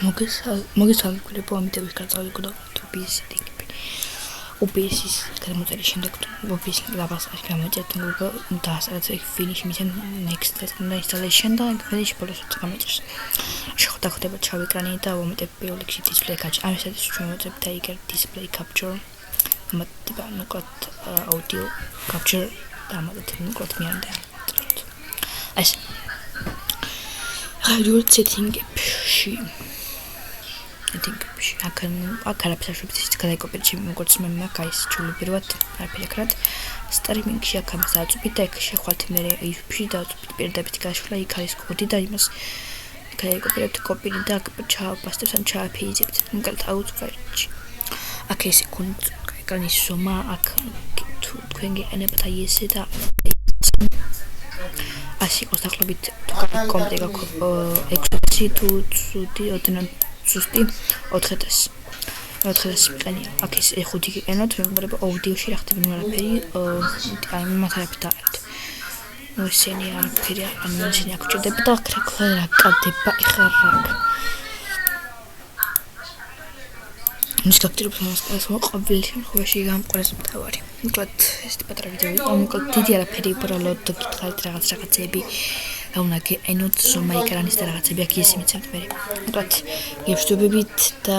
მოგესალმებით, ამიტომის გაწავლიკო და OBS-ი დინგები. OBS-ის გადამოწერის შემდეგ OBS-ი ლაბასაში გამოიწერთ და სადაც finish მისცემ next installation და finish ბოლოს გამოიწერს. შეხოთახდება ჩავ ეკრანი და ვამეტებ პირველ რიგში display capture. ამისათვის ჩვენ ვუწევთ tiger display capture. ამატება ნუკლად audio capture და ამატებ ნუკლად მიანდა. ეს radio setting-ებში აქ არაფერს აშვებს ის გადაიკოპერჩი როგორც მე მაგაის ჩულებირვად არაფერი აკრათ სტრიმინგში აქ ამას აწვით და ეგ შეხვალთ მე YouTube-ში და აწვით პირდაპირ გაშლა იქ არის კოდი და იმას გადაიკოპერებთ კოპირი და აქ ჩააბასტებს ან ჩააფეიზებთ უკეთ აუწვერჩი აქ ესე ეკრანის ზომა აქ თუ თქვენ გეყენებთ აი ესე და ასე იყოს დაახლოებით კომპიუტერი გაქვს 6 თუ ცუდი ოდნავ ზუსტი 4000 მიყენია. აქ ეს 5 გიყენოთ, მეგობრებო, აუდიოში რა ხდება არაფერი, აი მათ არაფერი დაყენთ. ნუ ესენი არაფერი, ანუ ესენი აქ ჭირდება და აქ რა კადება ეხლა რა. ის გაგჭირებს მას ყოველ შემთხვევაში გამყურეს მთავარი. უბრალოდ ეს პატარა ვიდეო იყო, უბრალოდ დიდი არაფერი უბრალოდ გითხარით რაღაცები. რა უნდა გეყენოთ ზომა ეკრანის და რაღაცები აქ ისე მიცემთ მე. უბრალოდ გეშტობებით და